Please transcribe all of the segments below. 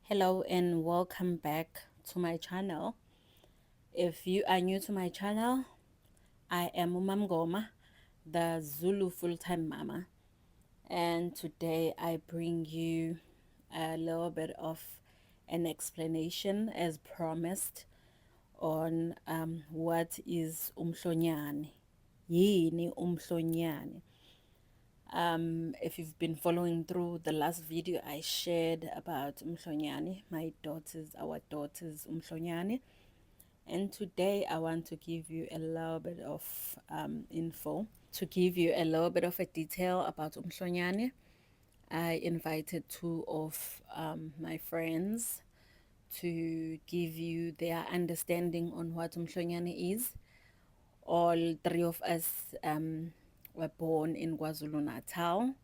Hello and welcome back to my channel. If you are new to my channel, I am Umam Goma, the Zulu full-time mama, and today I bring you a little bit of an explanation as promised on what is umhlonyane. Yini umhlonyane? If you've been following through the last video I shared about umhlonyane, our daughters umhlonyane, and today I want to give you a little bit of info, to give you a little bit of a detail about umhlonyane. I invited two of my friends to give you their understanding on what umhlonyane is. All three of us were born in KwaZulu-Natal,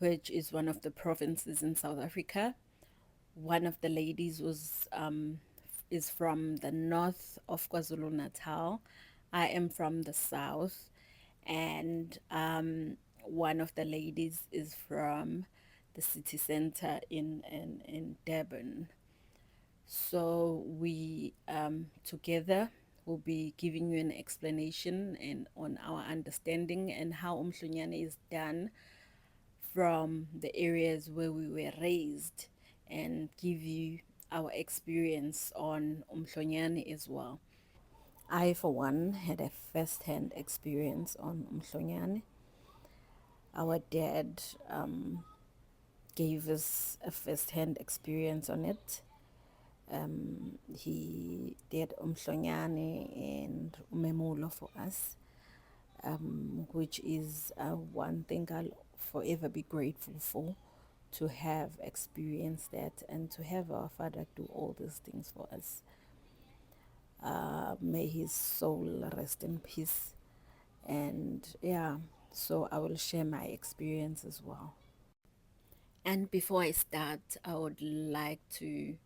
which is one of the provinces in South Africa. One of the ladies is from the north of KwaZulu-Natal. I am from the south, and one of the ladies is from the city center in Durban. So we together will be giving you an explanation and on our understanding and how umhlonyane is done from the areas where we were raised, and give you our experience on umhlonyane as well. I, for one, had a first-hand experience on umhlonyane. Our dad gave us a first-hand experience on it. He did umhlonyane and umemulo for us, which is one thing I'll forever be grateful for, to have experienced that and to have our father do all these things for us. May his soul rest in peace. And yeah, so I will share my experience as well. And before I start, I would like to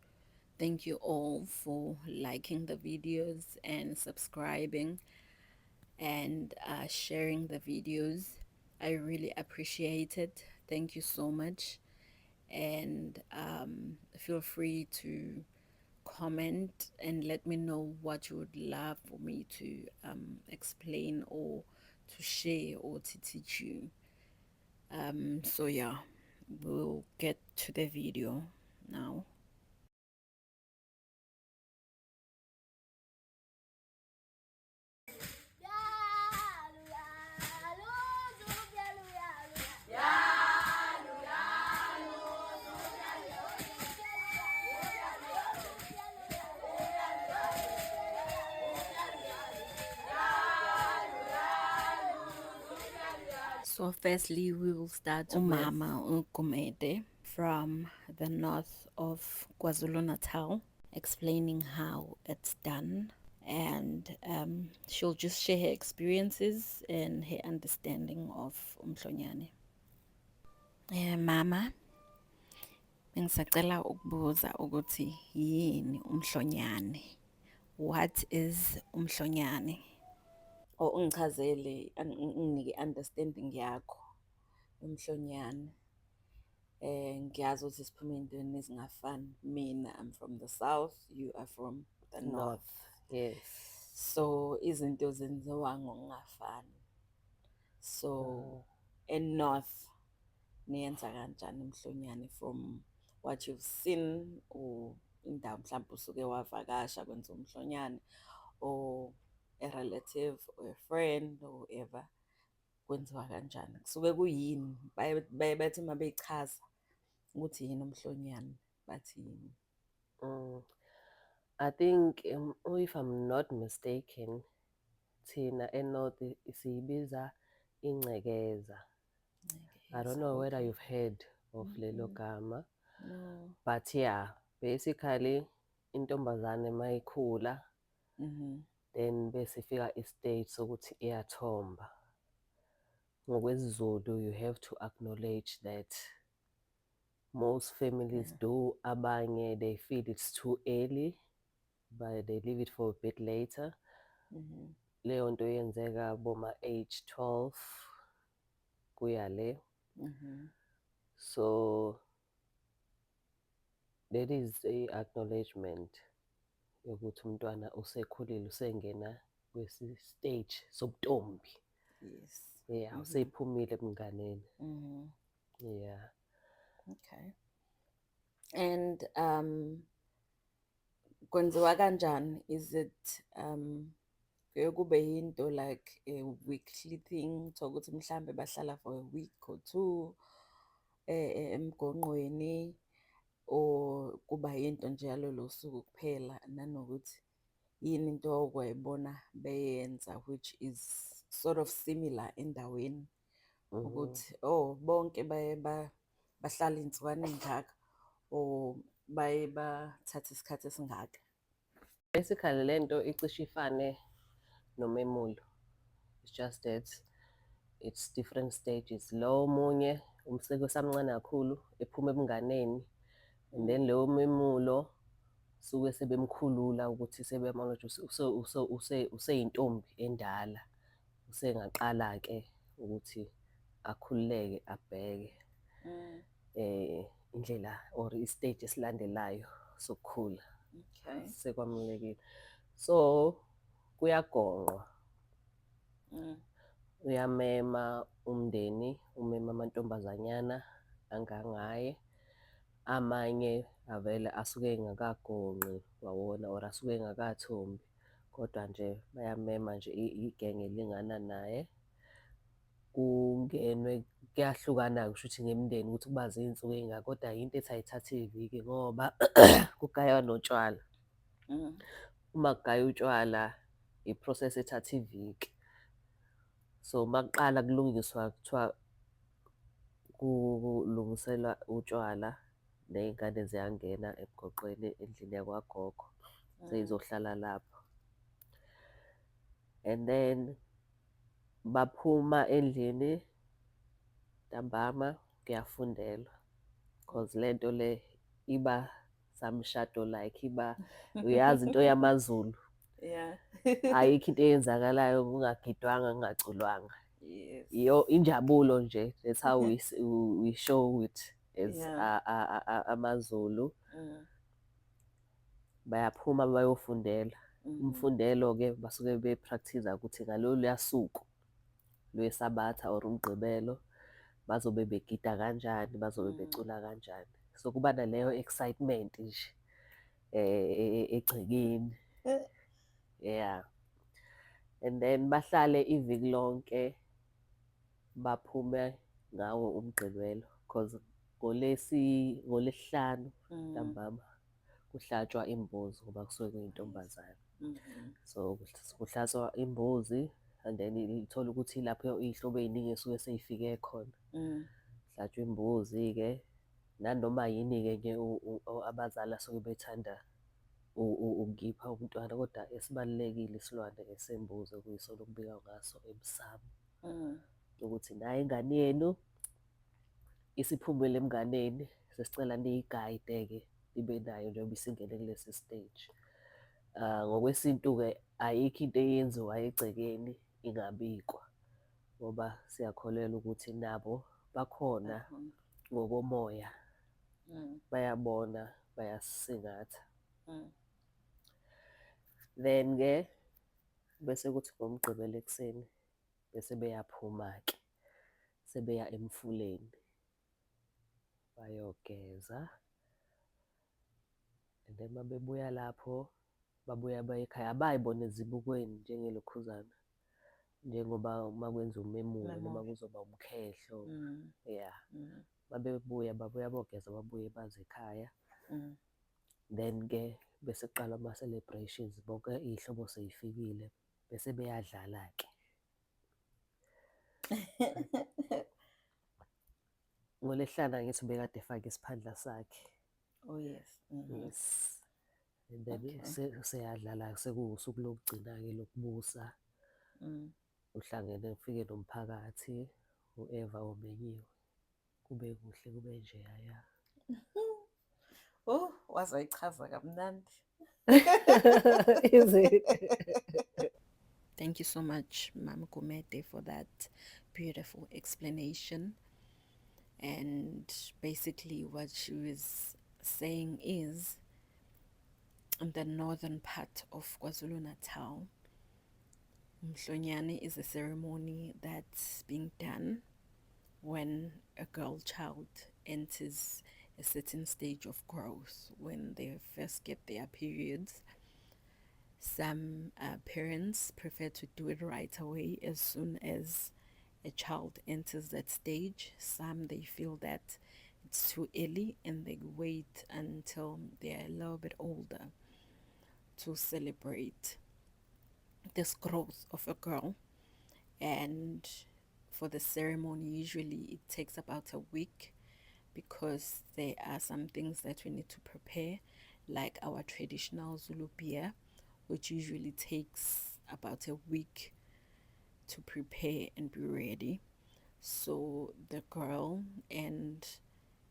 thank you all for liking the videos and subscribing and sharing the videos. I really appreciate it. Thank you so much. And feel free to comment and let me know what you would love for me to explain or to share or to teach you. So yeah, we'll get to the video now. So firstly, we will start with Umama Ugumede from the north of KwaZulu-Natal, explaining how it's done. And she'll just share her experiences and her understanding of umhlonyane. Mama, bengisacela ukubuza ukuthi yini umhlonyane? What is umhlonyane? O ungichazele, unginike understanding yakho umhlonyane. Ngiyazi ukuthi siphume ey'ntweni ezingafani. Mina, I'm from the south, you are from the north. Yes. So izinto zenziwa ngokungafani. So eNorth niyenza kanjani umhlonyane, from what you've seen, or indawo mhlawumbe usuke wavakasha kwenza umhlonyane, or a relative or a friend or whatever, kwenziwa kanjani, kusuke kuyini? Baye bathi uma beyichaza ukuthi yini umhlonyane bathi yini? I think if I'm not mistaken, thina eNorth siyibiza ingcekeza. I don't know whether you've heard of lelo gama. No. But yeah, basically intombazane mayikhula, then bese ifika istage sokuthi iyathomba. NgokwesiZulu, you have to acknowledge that most families do. Abanye, they feel it's too early, but they leave it for a bit later. Leyo nto yenzeka boma age 12 kuya le. So there is a-acknowledgement yokuthi umntwana usekhulile usengena kwesi-stage sobuntombi. Yes. Yeah, usephumile ebunganeni. Yeah. Okay. And kwenziwa kanjani? Is it kuye kube yinto like a weekly thing, thokuthi mhlambe bahlala for a week or two emgonqweni, or kuba yinto nje yalolo suku kuphela, nanokuthi yini into okwayibona beyenza which is sort of similar endaweni, ukuthi bonke bahlala iy'nsukwana ey'ngaka, or baye bathathe isikhathi esingaka. Basically lento icishe ifane nomemulo. It's just that it's different stages. Lo omunye umsekwesamancane kakhulu ephuma ebunganeni, and then leyo memulo suke sebemkhulula ukuthi sebemona ukuthi useyintombi endala, usengaqala-ke ukuthi akhululeke abheke indlela or i-stage esilandelayo sokukhula. Okay. Sekwamukelekile. So kuyagonqwa, uyamema umndeni, umema amantombazanyana angangaye. Amanye avele asuke engakagonqi wawona, or asuke engakathombi, kodwa nje bayamema nje igenge elingana naye. Kungenwe kuyahlukana-ke kushuthi ngemindeni ukuthi kubaze iy'nsuku ey'ngaka, kodwa into ethi ayithathe iviki ngoba kugaywa notshwala. Uma kugaywa utshwala i-process ethatha iviki. So makuqala kulungiswa kuthiwa kulungiselwa utshwala, ney'ngane ziyangena emgoqweni endlini yakwagogo, seyizohlala lapho. And then baphuma endlini ntambama kuyafundelwa, cause lento le iba samshado like, iba uyazi into yamaZulu. Yeah. Ayikho into eyenzakalayo kungagidwanga kungaculwanga. Yes. Iyo injabulo nje, that's how we show it as amaZulu. Bayaphuma bayofundela. Umfundelo-ke basuke bepractice-a ukuthi ngaloluya suku lwesabatha or umgqibelo bazobe begida kanjani, bazobe becula kanjani. So kuba naleyo excitement nje egcekeni. Yeah. And then bahlale iviki lonke baphume ngawo umgqibelo, cause ngolesihlanu ntambama kuhlatshwa imbuzi ngoba kusuke kuyintombazane. So kuhlatshwa imbuzi, and then ithola ukuthi lapho iy'hlobo ey'ningi esuke sey'fike khona. Kuhlatshwa imbuzi-ke, nanoma yini-ke nje abazali asuke bethanda ukukipha umntwana, kodwa esibalulekile isilwane esembuzi okuyisona okubika ngaso emsamu, ukuthi nayi ingane yenu isiphumile emnganeni, sesicela niyigayide-ke ibe nayo njengoba isingene kulesi stage. Ngokwesintu-ke ayikho into eyenziwayo egcekeni ingabikwa, ngoba siyakholelwa ukuthi nabo bakhona ngokomoya, bayabona, bayasisingatha. Then-ke bese kuthi ngomgqibelo ekuseni bese beyaphuma-ke, sebeya emfuleni bayogeza. And then mabebuya lapho babuya baye ekhaya, abayibona ezibukweni njengelokhuzana, njengoba uma kwenza umemulo noma kuzoba umkhehlo. Yeah. Mabebuya babuya bogeza babuye baze ekhaya. Then-ke bese kuqala ama-celebrations, bonke iy'hlobo sey'fikile bese beyadlala-ke. NgoLesihlanu angithi ubekade efake isiphandla sakhe. Oh yes. Yes. And then seyadlala, sekuwusuku lokugcina-ke lokubusa. Uhlangene ufike nomphakathi, whoever omenyiwe, kube kuhle kube njeya. Oh, wazoyichaza kamnandi. Is it? Thank you so much, Mama Gumede, for that beautiful explanation. And basically what she was saying is, in the northern part of KwaZulu-Natal, Mhlonyane is a ceremony that's being done when a girl child enters a certain stage of growth, when they first get their periods. Some parents prefer to do it right away as soon as a child enters that stage. Some, they feel that it's too early and they wait until they're a little bit older to celebrate this growth of a girl. And for the ceremony, usually it takes about a week, because there are some things that we need to prepare, like our traditional Zulu beer, which usually takes about a week to prepare and be ready. So the girl and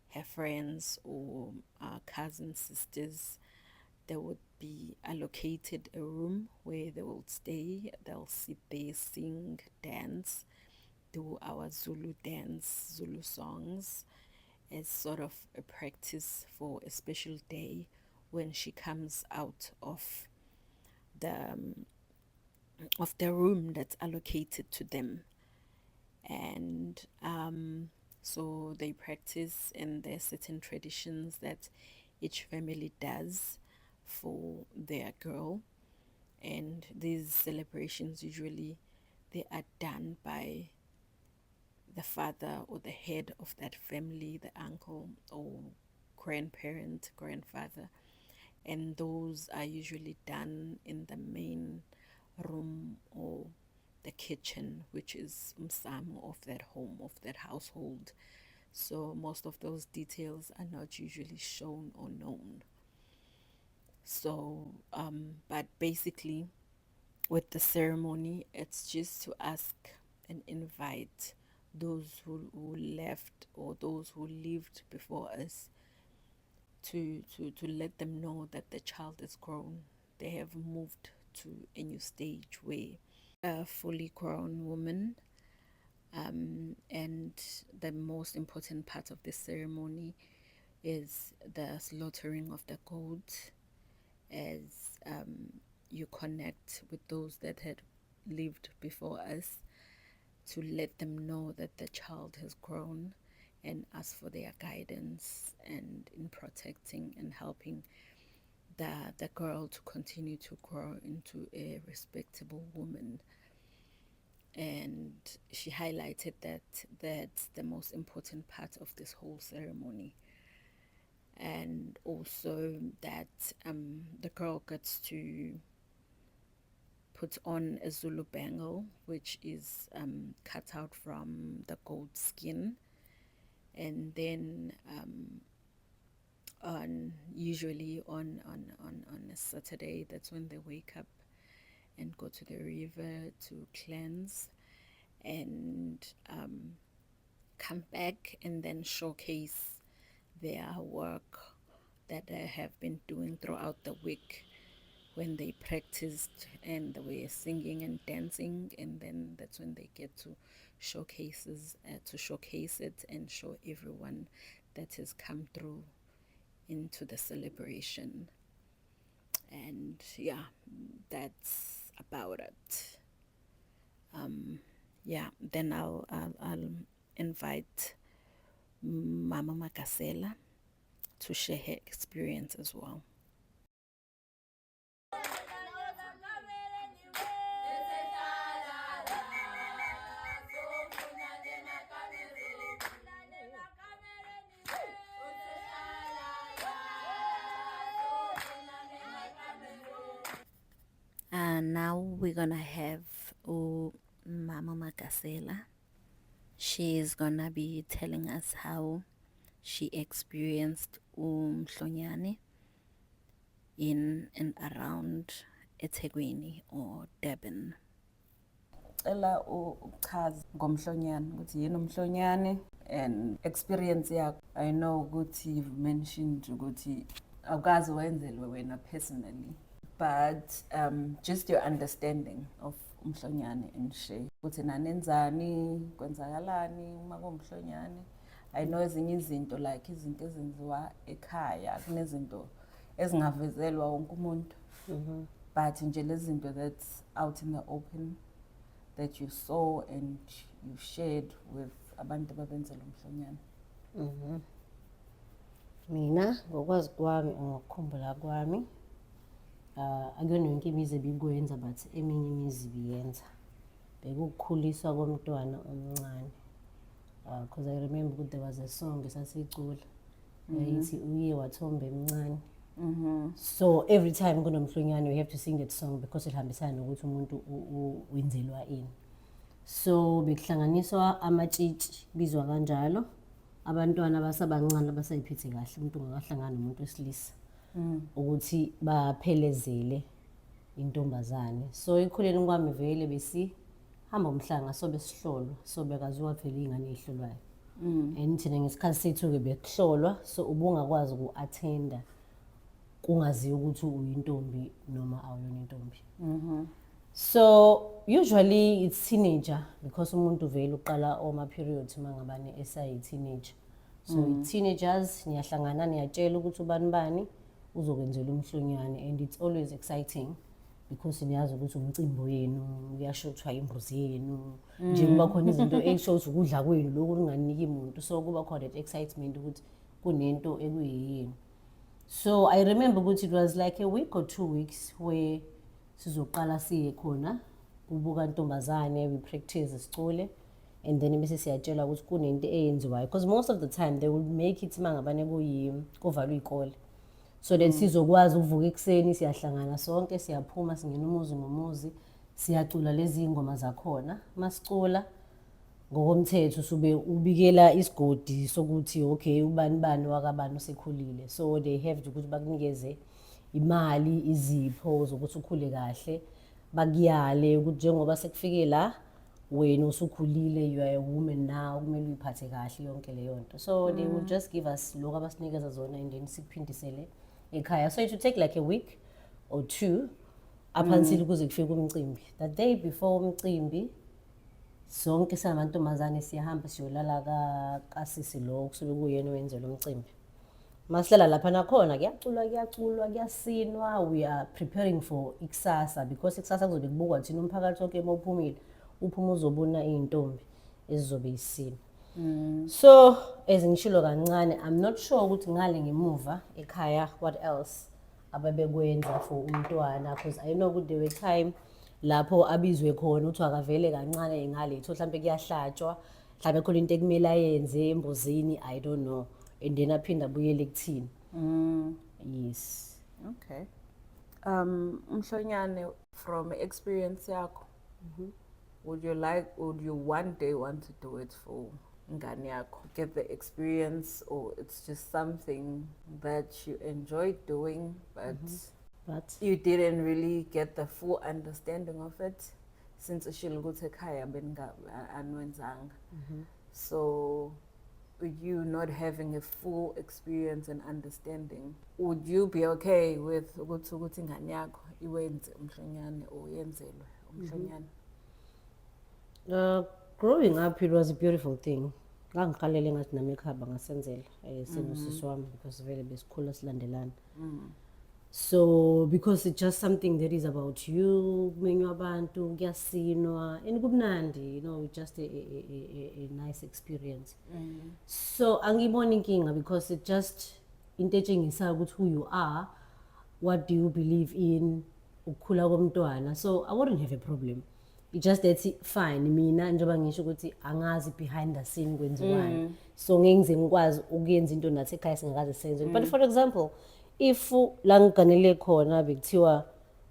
her friends or cousins, sisters, they would be allocated a room where they will stay. They'll sit there, sing, dance, do our Zulu dance, Zulu songs, as sort of a practice for a special day when she comes out the of the room that's allocated to them. And so they practice, and there's certain traditions that each family does for their girl. And these celebrations, usually they are done by the father or the head of that family, the uncle or grandparent, grandfather. And those are usually done in the main room or the kitchen, which is umsamo of that home, of that household. So most of those details are not usually shown or known. So but basically, with the ceremony, it's just to ask and invite those who left or those who lived before us to let them know that the child is grown. They have moved to a new stage where a fully grown woman. And the most important part of the ceremony is the slaughtering of the goat, as you connect with those that had lived before us, to let them know that the child has grown, and ask for their guidance and in protecting and helping the girl to continue to grow into a respectable woman. And she highlighted that that's the most important part of this whole ceremony. And also that the girl gets to put on a Zulu bangle, which is cut out from the goat skin. And then usually on a Saturday, that's when they wake up and go to the river to cleanse, and come back and then showcase their work that they have been doing throughout the week, when they practiced and they were singing and dancing. And then that's when they get to showcase it and show everyone that has come through into the celebration. And yeah, that's about it. Then I'll invite Mama Makasela to share her experience as well. And now we're gonna have Mama Makasela. She is gonna be telling us how she experienced Mhlonyane in and around eThekwini or Durban. Ela uchaza ngomhlonyane ukuthi yini umhlonyane and experience yakho. I know ukuthi you've mentioned ukuthi awukazi wenzelwe wena personally, but just your understanding of umhlonyane and share ukuthi nanenzani, kwenzakalani uma kuwumhlonyane, I know ezinye izinto like izinto ezenziwa ekhaya kunezinto ezingavezelwa wonke umuntu. But nje lezi zinto that's out in the open that you saw and you shared with abantu ababenzela umhlonyana. Mina ngokwazi kwami ngokukhumbula kwami akuyona yonke imizi ebikwenza but eminye imizi biyenza bekukukhuliswa komntwana omncane because I remember ukuthi there was a song esasicula yayithi uye wathomba emncane. So every time kunomhlonyane we have to sing that song because ihambisana nokuthi umuntu wenzelwa ini. So bekuhlanganiswa amatshitshi bizwa kanjalo abantwana abasabancane abasayiphethe kahle umuntu ungakahlangana nomuntu wesilisa ukuthi baphelezele intombazane. So ekhuleni kwami vele besihamba umhlanga sobe sihlolwa so bekaziwa phela ingane ezihlolwayo. And thina ngesikhathi sethu ke bekuhlolwa so ubungakwazi uku-attenda kungaziwa ukuthi uyintombi noma awuyona intombi. So usually it's teenager because umuntu vele uqala oma periods mangabane esayi teenager. So teenagers niyahlangana niyatshela ukuthi ubani bani uzokwenzela umhlonyane and it's always exciting because niyazi ukuthi umcimbi wenu uyashothwa imbuzi yenu nje kuba khona izinto eshothwa ukudla kwenu lokhu kunganiki umuntu so kuba khona that excitement ukuthi kunento ekuyini. So I remember ukuthi it was like a week or 2 weeks where sizoqala siye khona kubuka intombazane we practice isicule and then bese siyatshela ukuthi kunento eyenziwayo because most of the time they will make it mangabane kuvalwa ikole so then sizokwazi ukuvuka ekseni siyahlangana sonke siyaphuma singena umuzi nomuzi siyacula lezi ingoma zakhona masicula ngokomthetho sube ubikela isigodi sokuthi okay ubani bani wakabani usekhulile so they have ukuthi bakunikeze imali izipho zokuthi ukhule kahle bakuyale ukuthi njengoba sekufike la wena usukhulile you are a woman now kumele uyiphathe kahle yonke leyo nto so they will just give us lokho abasinikeza zona and then sikuphindisele ekhaya so it will take like a week or 2 up until kuze kufike umcimbi. That day before umcimbi sonke samantombazane siyahamba siyolala kasisi lo kusuke kuyena owenzelwa umcimbi. Masihlala lapha nakhona kuyaculwa kuyasinwa we are preparing for ikusasa because ikusasa kuzobe kubukwa thina umphakathi wonke emophumile uphuma uzobona izintombi ezizobe isina. So ezingishilo kancane I'm not sure ukuthi ngale ngemuva ekhaya what else ababekwenza for umntwana because I know ukuthi there were time lapho abizwe khona uthi akavele kancane ngaletho mhlambe kuyahlatshwa mhlambe khona into ekumele ayenze embuzini I don't know and then aphinda abuyele kuthina. Yes. Okay. Umhlonyane from experience yakho would you one day want to do it for ngane yakho get the experience or it's just something that you enjoyed doing but you didn't really get the full understanding of it since ushilo ukuthi ekhaya anwenzanga so you not having a full experience and understanding would you be okay with ukuthi ingane yakho iwenze umhlonyane or yenzelwe umhlonyane? Growing up it was a beautiful thing. Ngangikhalele ngathi nami ekhaba ngasenzela senosisi wami because vele besikhula silandelana. So because it's just something that is about you kumenywa abantu kuyasinwa and kubnandi you know just a nice experience. So angiboni inkinga because it just into etshengisa ukuthi who you are, what do you believe in, ukukhula komntwana. So I wouldn't have a problem. It's just that fine mina njengoba ngisho ukuthi angazi behind the scene kwenziwani so ngenze ngikwazi ukuyenza into nathi ekhaya singakaze senze but for example if la ngiganele khona bekuthiwa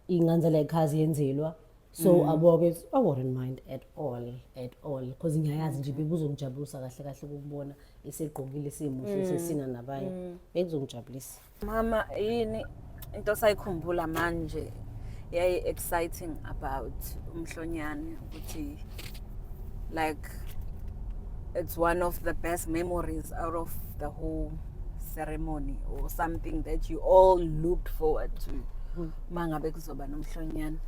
ingane la ekhazi yenzelwa so I wouldn't mind at all because ngiyayazi nje bekuzongijabulisa kahle kahle ukubona esegqokile simuhle sesina nabanye bekuzongijabulisa. Mama yini into sayikhumbula manje yayi exciting about umhlonyane ukuthi like it's one of the best memories out of the whole ceremony or something that you all looked forward to mangabe kuzoba nomhlonyane?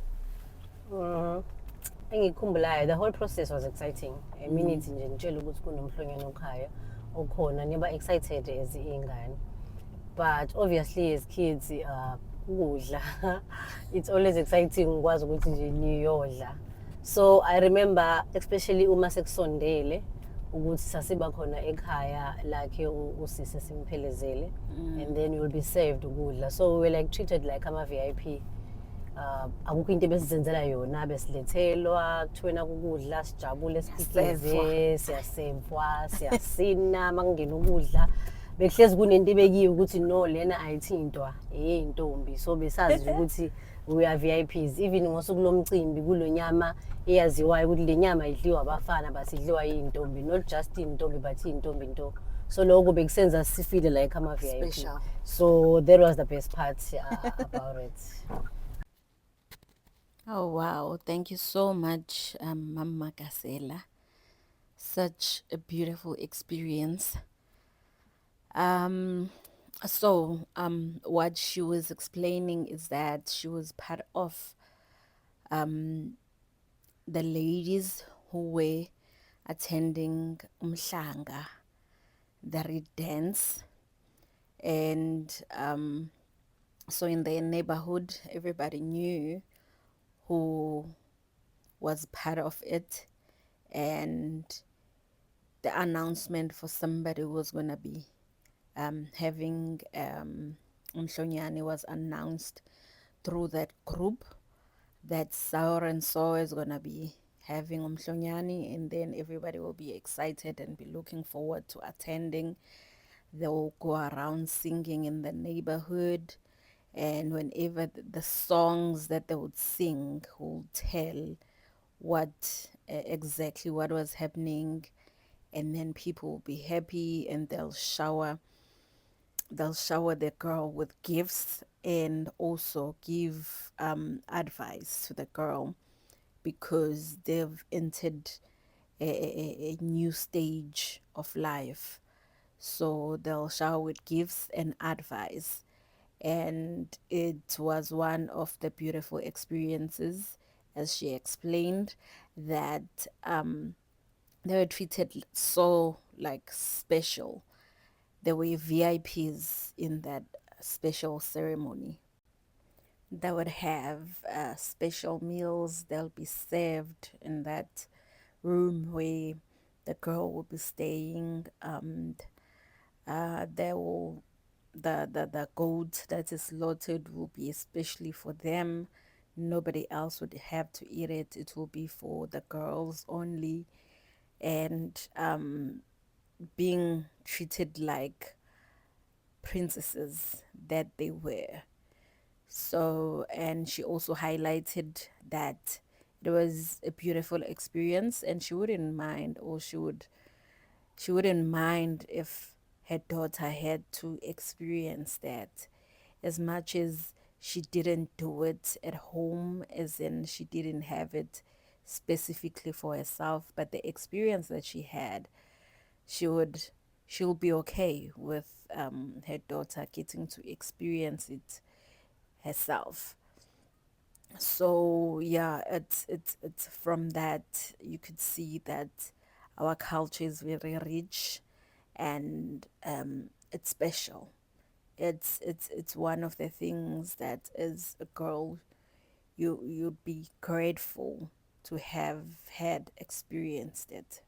Engikhumbulayo the whole process was exciting. I mean nje ngitshela ukuthi kunomhlonyane ekhaya ukhona niba excited as iy'ngane. But obviously as kids ukudla it's always exciting ukwazi ukuthi nje niyodla. So I remember especially uma sekusondele ukuthi sasiba khona ekhaya lakhe usisi simphelezele, and then you'll be served ukudla. So we were like treated like ama-VIP. Akukho into ebesizenzela yona, besilethelwa kuthiwena ukudla sijabule siphitheze, siyasevwa, siyasina makungena ukudla. Bekuhlezi kunento ebekiwe ukuthi no lena ayithintwa eyintombi. So besazi ukuthi we are VIPs. Even ngosuku lomcimbi kulo nyama eyaziwayo ukuthi le nyama idliwa abafana but idliwa yintombi, not just intombi but intombi nto. So lokho bekusenza sifeel like ama-VIP. Special. So that was the best part about it. Oh wow, thank you so much, Mama Kasela. Such a beautiful experience. What she was explaining is that she was part of the ladies who were attending Umhlanga, the Reed dance, and so in their neighborhood everybody knew who was part of it, and the announcement for somebody who was going to be having Umhlonyane was announced through that group, that so and so is going to be having Umhlonyane, and then everybody will be excited and be looking forward to attending. They will go around singing in the neighborhood, and whenever the songs that they would sing will tell what exactly what was happening, and then people will be happy and they'll shower the girl with gifts and also give advice to the girl because they've entered a new stage of life. So they'll shower with gifts and advice. And it was one of the beautiful experiences, as she explained, that they were treated so like special. They were VIPs in that special ceremony. They would have special meals. They'll be served in that room where the girl will be staying. They will the goat that is slaughtered will be especially for them. Nobody else would have to eat it. It will be for the girls only. And being treated like princesses that they were. So, and she also highlighted that it was a beautiful experience, and she wouldn't mind, or she wouldn't mind if her daughter had to experience that, as much as she didn't do it at home, as in she didn't have it specifically for herself, but the experience that she had, she'll be okay with her daughter getting to experience it herself. So yeah, it's from that you could see that our culture is very rich, and it's special. It's one of the things that as a girl you'd be grateful to have had experienced it.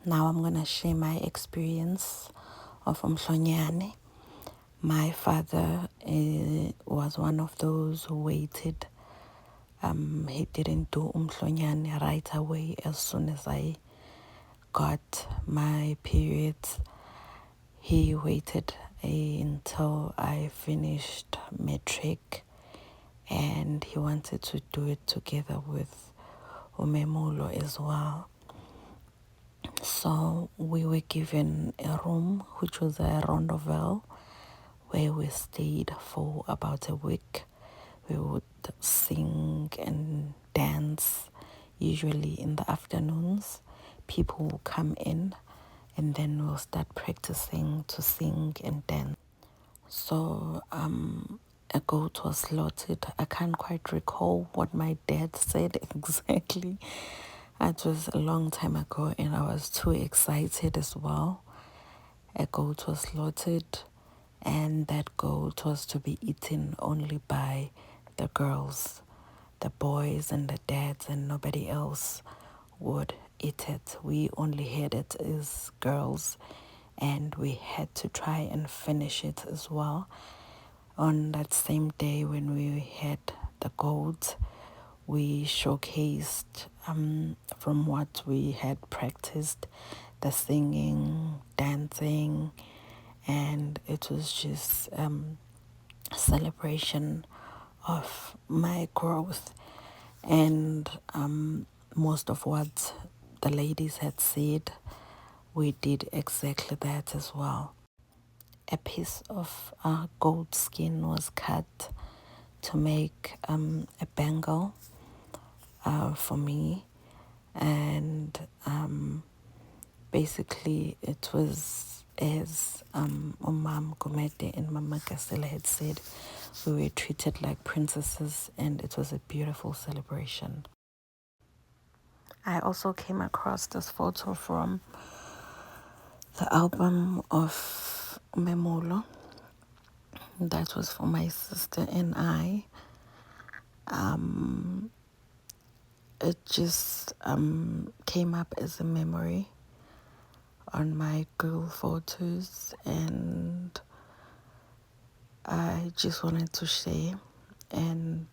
Now I'm going to share my experience of Umhlonyane. My father was one of those who waited. He didn't do Umhlonyane right away as soon as I got my periods. He waited until I finished matric, and he wanted to do it together with umemulo as well. So we were given a room, which was a rondovel, where we stayed for about a week. We would sing and dance, usually in the afternoons. People will come in and then we'll start practicing to sing and dance. So a goat was slaughtered. I can't quite recall what my dad said exactly. It was a long time ago and I was too excited as well. A goat was slaughtered and that goat was to be eaten only by the girls. The boys and the dads and nobody else would eat it. We only had it as girls and we had to try and finish it as well. On that same day when we had the goat, we showcased from what we had practiced, the singing, dancing, and it was just a celebration of my growth. And most of what the ladies had said, we did exactly that as well. A piece of goat skin was cut to make a bangle for me, and basically it was as Umam Gumede and Mama Gasela had said, we were treated like princesses and it was a beautiful celebration. I also came across this photo from the album of Memulo. That was for my sister and I. It just came up as a memory on my Google Photos, and I just wanted to share and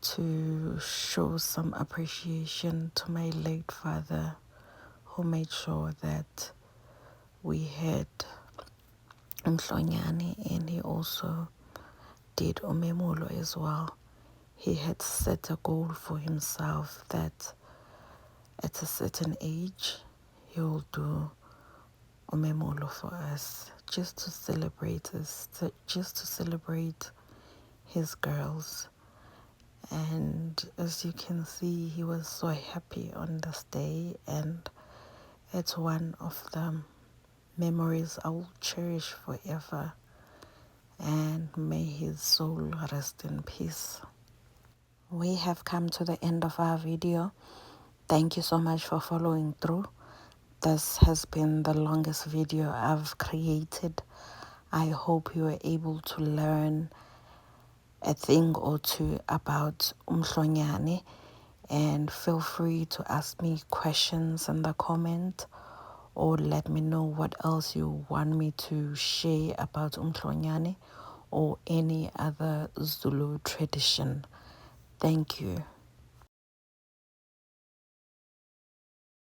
to show some appreciation to my late father, who made sure that we had Mhlonyane, and he also did Umemulo as well. He had set a goal for himself that at a certain age he will do Umemulo for us, just to celebrate us, just to celebrate his girls. And as you can see, he was so happy on this day, and it's one of the memories I will cherish forever. And may his soul rest in peace. We have come to the end of our video. Thank you so much for following through. This has been the longest video I've created. I hope you were able to learn a thing or two about Mhlonyane, and feel free to ask me questions in the comment or let me know what else you want me to share about Mhlonyane or any other Zulu tradition. Thank you.